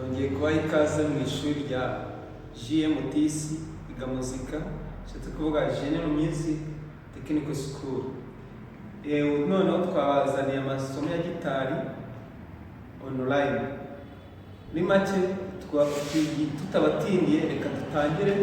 nongeye kubaha ikaze mu ishuri rya GMTC iga muzika, nshatse kuvuga General Music Technical School. Noneho twabazaniye amasomo ya gitari online. Ni make tutabatindiye, reka dutangire.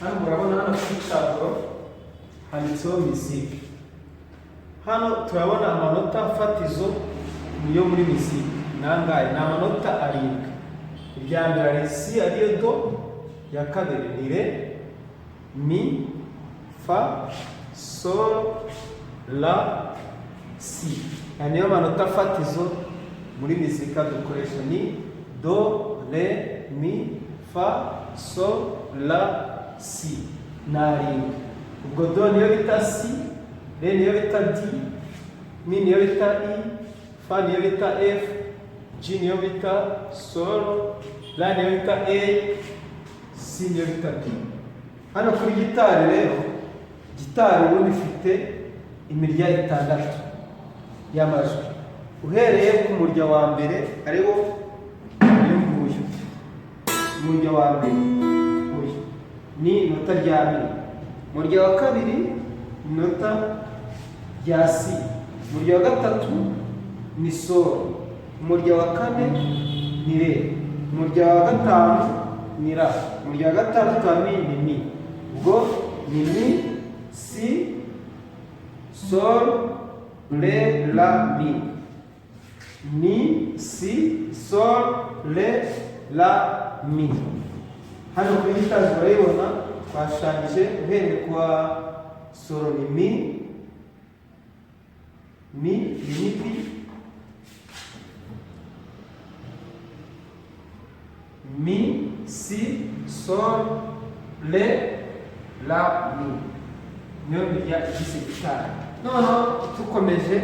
Hano murabona hano kuri tableau handitseho music. Hano turabona amanota fatizo yo muri music. Nangaye ni amanota arindwi. Irya mbere ari si ariyo do, ya kabiri ni re, mi, fa, sol, la, si. Niyo manota fatizo muri muzika dukoresha ni do, re, mi, fa, sol, la, si. Narindwi. Ubwo do niyo bita si, re niyo bita di, mi niyo bita i, fa niyo bita f, G niyo bita sol, la niyo bita e, si niyo bita d. Hano kuri gitari rero, gitari ubundi ifite imirya itandatu y'amajwi. Uhereye ku murya wa mbere ariwo uyu nguyu. Umurya wa mbere uyu ni inota rya mi. Umurya wa kabiri inota rya si. Umurya wa gatatu ni sol. Umurya wa kane ni re. Umurya wa gatanu ni ra. Umurya wa gatandatu wa mi ni mi. Ubwo ni mi, si, sol, re, la, mi. Mi, si, sol, re, la, mi. Hano kuri gitari murayibona twashushanyije uhereye kwa solo ni mi, ni pi, mi, si, sol, re, la, mi. Niyo mirya igize gitari. Noneho tukomeje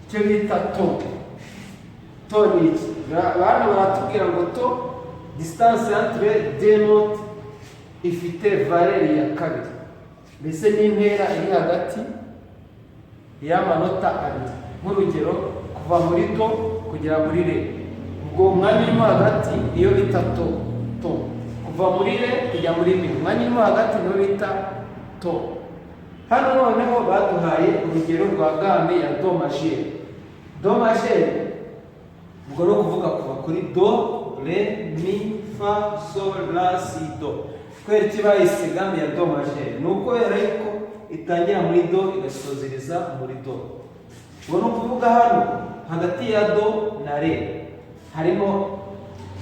icyo bita to. To ni iki? Bano baratubwira ngo to, distance entre deux notes ifite valeri ya kabiri. Mbese ni intera iri hagati y'amanota abiri. Nk'urugero kuva muri do kugera muri re. Ubwo umwanya urimo hagati niyo bita to. Kuva muri re kujya muri mi, umwanya urimo hagati niyo bita to. Hano noneho baduhaye urugero rwa game ya do majeur. Do majeur ubwo no kuvuga kuva kuri do, re, mi, fa, sol, la, si, do. Kwera iki bayise game ya do majeur? Nuko yuko itangira muri do igasozereza muri do. Ubwo no kuvuga hano hagati ya do na re harimo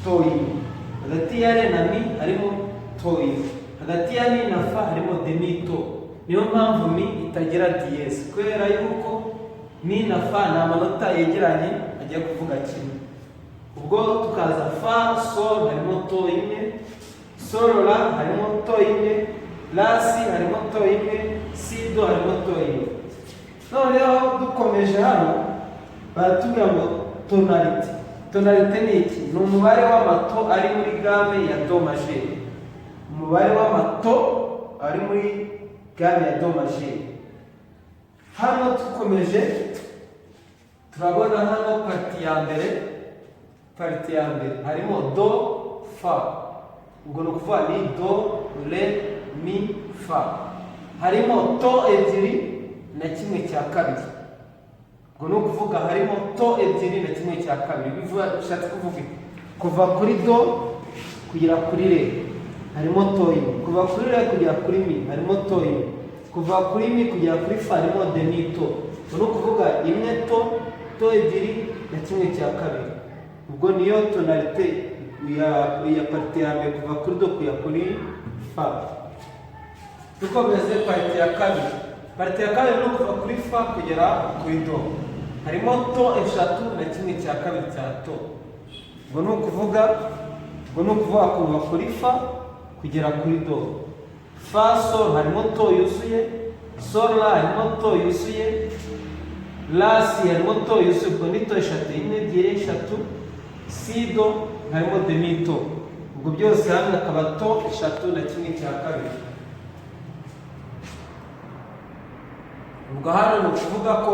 to imwe. Hagati ya re na mi harimo to imwe. Hagati ya mi na fa harimo demi to. Niyo mpamvu mi itagira diyezi, kubera yuko mi na fa ni amanota yegeranye ajya kuvuga kimwe. Ubwo tukaza fa, sol harimo to imwe, sol, la harimo to imwe, la, si harimo to imwe, si, do harimo to imwe. Noneho dukomeje hano baratubwira ngo tonalite. Tonalite ni iki? Ni umubare w'amato ari muri game ya do majeur. Umubare w'amato ari muri game ya do majeur. Hano tukomeje turabona hano parti ya mbere harimo do, fa. Ubwo no kuvuga ni do, re, mi, fa. Harimo to ebyiri na kimwe cya kabiri. Ubwo no kuvuga harimo to ebyiri na kimwe cya kabiri. Bivuga bishatse kuvuga kuva kuri do kugera kuri re harimo to imwe. Kuva kuri re kugera kuri mi harimo to imwe. Kuva kuri mi kugera kuri fa harimo demi to. Ubwo no kuvuga imwe to ebyiri na kimwe cya kabiri. Ubwo niyo tonalite ya parti ya mbere kuva kuri do kugera kuri fa. Dukomeze parti ya kabiri. Parti ya kabiri no kuva kuri fa kugera kuri do harimo to eshatu na kimwe cya kabiri cya to. Ubwo no kuvuga kuva kuri fa kugera kuri do. Fa, sol harimo to yuzuye, sol, la harimo to yuzuye, la, si harimo to yuzuye. Ubwo ni to eshatu, imwe, ebyiri, eshatu, si, do harimo demi to. Ubwo byose hamwe akaba to eshatu na kimwe cya kabiri. Ubwo hano ni ukuvuga ko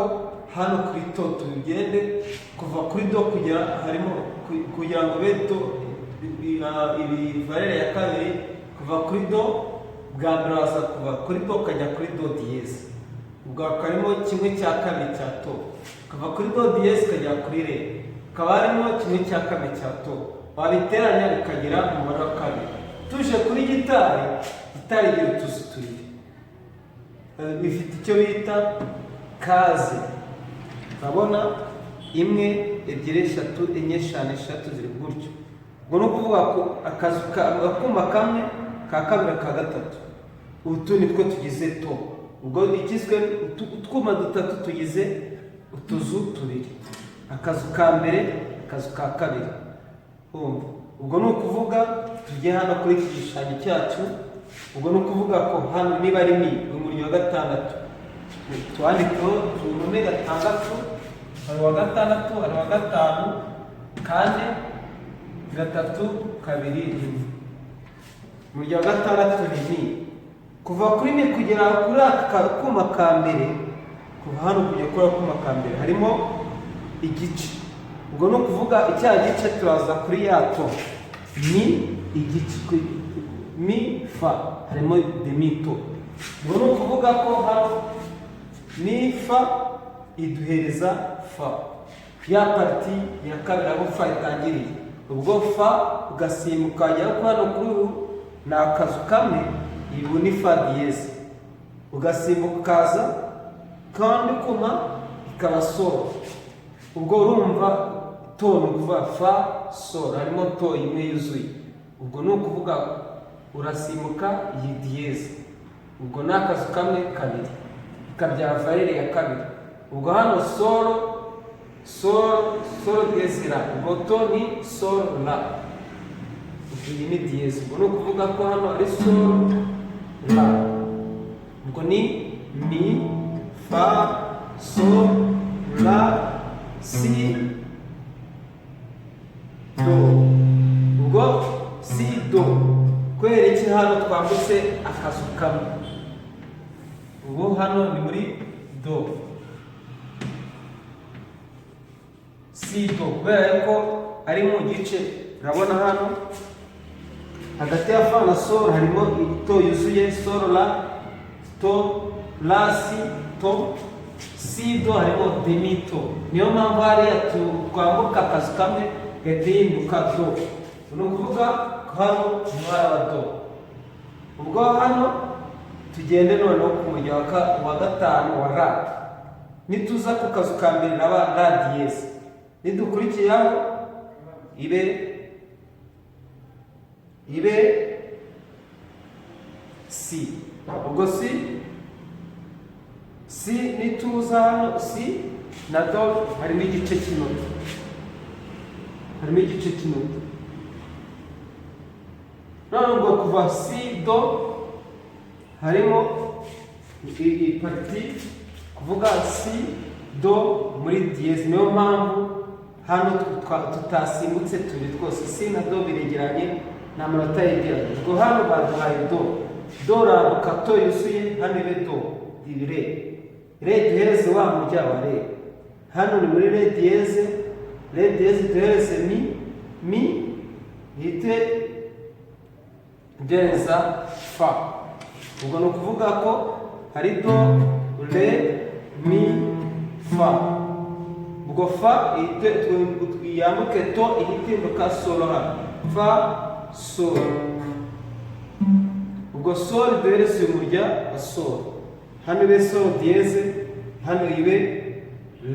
hano kuri to tugende kuva kuri do kugera harimo kugira ngo be do ibi valere ya kabiri kuva kuri do bwa mbere waza kuva kuri do ukajya kuri do diyeze, ubwo harimo kimwe cya kabiri cya to, kuva kuri do diyeze ukajya kuri re, hakaba harimo kimwe cya kabiri cya to, wabiteranya bikagira umubare wa kabiri. Tuje kuri gitari, gitari igira utuzu tubiri, bifite icyo bita kaze, urabona imwe ebyiri eshatu enye eshanu eshatu ziri gutyo, ubwo ni ukuvuga ko akuma kamwe ka kabiri ka gatatu, utu nitwo tugize to, ubwo igizwe utwuma dutatu tugize utuzu tubiri, akazu ka mbere akazu ka kabiri. Ubwo ni ukuvuga tugiye hano kuri iki gishushanyo cyacu, ubwo ni ukuvuga ko hano niba ari ni umuriro wa gatandatu twandikeho turume gatandatu, hari uwa gatandatu, hari uwa gatanu, kane, gatatu, kabiri, rimwe. Umuriro wa gatandatu ni ni kuva kuri ni kugera kuri aka kuma ka mbere, kuva hano kujya kuri akuma ka mbere harimo igice, ubwo ni ukuvuga icya gice turaza kuri ya to ni igice mi fa harimo demito, ubwo ni ukuvuga ko hano ni fa iduhereza fa ya pariti ya kabiri aho fa itangiriye, ubwo fa ugasimbuka ukajya hano kuri ubu ni akazu kamwe, ibu ni fa diyeze, ugasimbuka ukaza kandi kuma ikaba solo, ubwo urumva to ni ukuvuga fa solo, harimo to imwe yuzuye, ubwo ni ukuvuga urasimbuka iyi diyeze, ubwo ni akazu kamwe kabiri ikabyara valere ya kabiri, ubwo hano solo diyeze la, ubwo to ni solo la, iyi ni diyeze, ubwo ni ukuvuga ko hano ari solo la, ubwo ni mi fa sol la si do, ubwo si do kubera iki hano twambutse akazu kamwe, ubu hano ni muri do, si do kubera ko ari mu gice, urabona hano hagati ya fa na sol harimo to yuzuye, sol la to la si to, si do harimo demito, niyo mpamvu hariya twambuka akazu kamwe gahita yihinduka do, ni ukuvuga hano umubare wa do. Ubwo hano tugende noneho ku murya wa gatanu wa ra, nituza ku kazu ka mbere naba ra diyeze, nidukurikiyeho ibe si, ubwo si nituza hano si na do harimo igice cy'inota, none ubwo kuva si do harimo pariti kuvuga si do muri diyeze, niyo mpamvu hano tutasimbutse tubiri twose, si na do biregeranye nta manota yegeranye, ubwo hano baduhaye do rambuka to yuzuye, hano ibe do re duhereze wa murya wa re, hano ni muri re diyeze duhereze mi hite duhereza fa, ubwo ni ukuvuga ko hari do re mi fa, ubwo fa yambuke to ihita ihinduka solo hano fa solo, ubwo solo duhereze umurya wa solo, hano ibe solo diyeze, hano ibe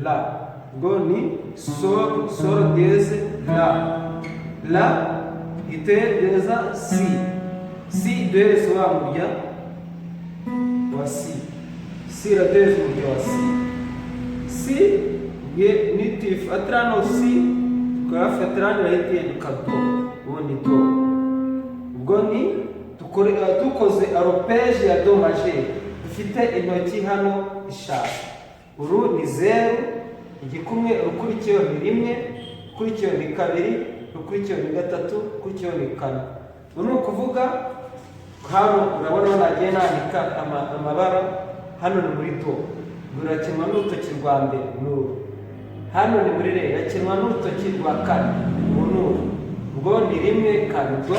la, ubwo ni solo diyeze la itereza si duhereze wa murya wa si iraduhereza umurya wa si nituyifatira hano si tukayafatira hano irahita ihinduka do, ubu ni do, ubwo ni dukoze aropeje ya do majeri, dufite intoki hano eshanu, uru ni zeru, igikumwe urukurikiyeho ni rimwe, ukurikiyeho ni kabiri, ukurikiyeho ni gatatu, ukurikiyeho ni kane, ubu ni ukuvuga hano urabona nagiye nandika amabara, hano ni muri do, rurakinwa n'urutoki rwa mbere n'uru. Hano ni muri re irakinwa n'urutoki rwa kane n'uru. Ubwo ni rimwe kane, ubwo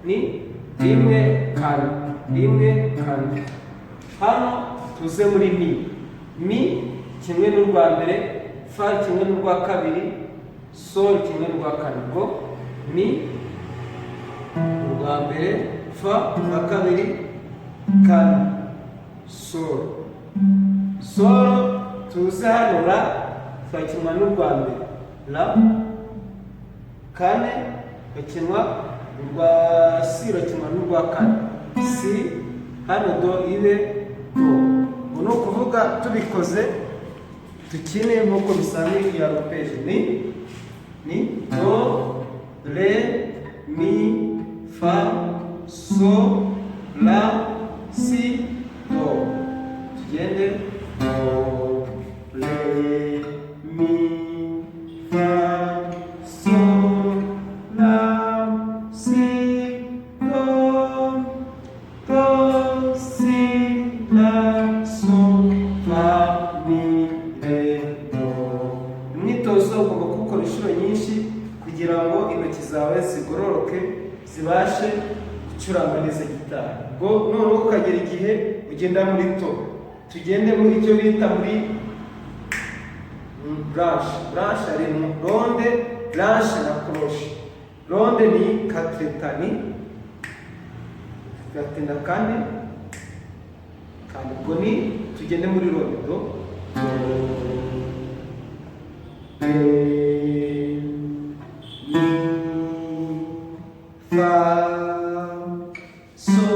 ni rimwe kane rimwe kane. Hano tuze muri mi. Mi kimwe n'urwa mbere, fa kimwe n'urwa kabiri, sol kimwe n'urwa kane. Ubwo mi urwa mbere, fa urwa kabiri, kane, sol. Sol tuze hano la twakinwa n'urwa mbere, la kane gakinwa urwa si rakinwa n'urwa kane, si hano do ibe do. Ubu ni ukuvuga tubikoze tukine nk'uko bisanzwe iya arpeje ni do re mi fa so la si do. Tugende do re mi fa so la si do do si la so fa mi re do. Imyitozo ugomba gukora inshuro nyinshi kugira ngo intoki zawe zigororoke zibashe gucuranga neza gitari. Ubwo noneho ukagera igihe ugenda muri to. Tugende muri icyo bita muri branche. Branche ari ronde, branche na cloche. Ronde ni katretani, gatenda kane kandi ubwo ni tugende muri ronde do re mi fa so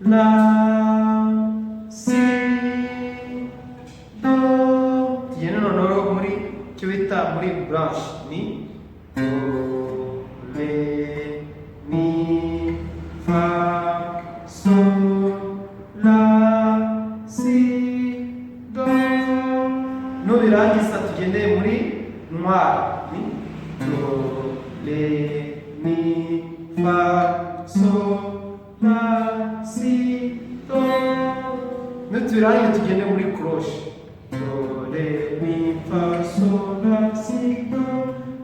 la si do. Tugende noneho muri icyo bita muri branche ni do re mi fa so la si do. Nubirangiza tugende muri noir ni do re mi fa so la si do. Nuturangiza tugende muri cloche do re mi fa so la si do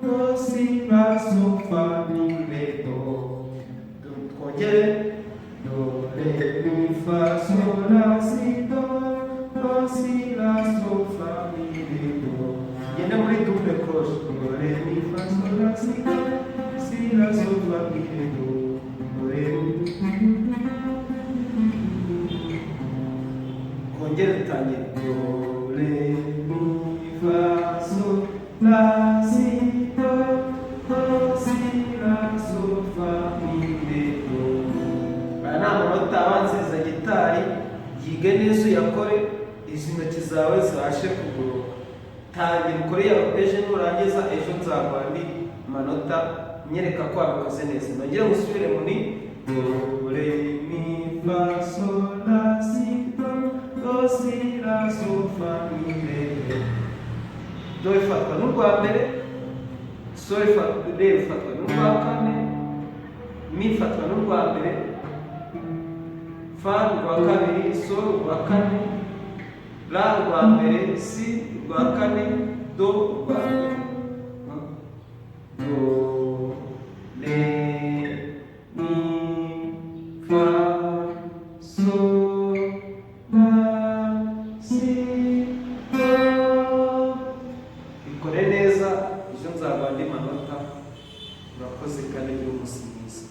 do si la so fa mi re do. Twongere do re mi fa so la si do do si la so fa mi re do. Tugende muri double cloche do re mi fa so la si do si la so fa mi re do re. Kongere dutangire do re mi fa so la si do do si la so fa mi re do. Aya ni amanota abanziriza gitari. Yige neza uyakore izi ntoki zawe zibashe kugororoka. Tangira ukore iya arpeje, nurangiza ejo nzaguha andi manota nyereka ko wabikoze neza. Nongere gusubire muri do re mi fa so la si do do si la so fa mi re do. Do ifatwa n'urwa mbere, so ifatwa n'urwa kane, mi ifatwa n'urwa mbere, fa urwa kabiri, so urwa kane, la urwa mbere, si urwa kane, do urwa mbere. Do re mi fa so la si do. Bikore neza ejo nzaguha andi manota. Urakoze kandi uri umunsi mwiza.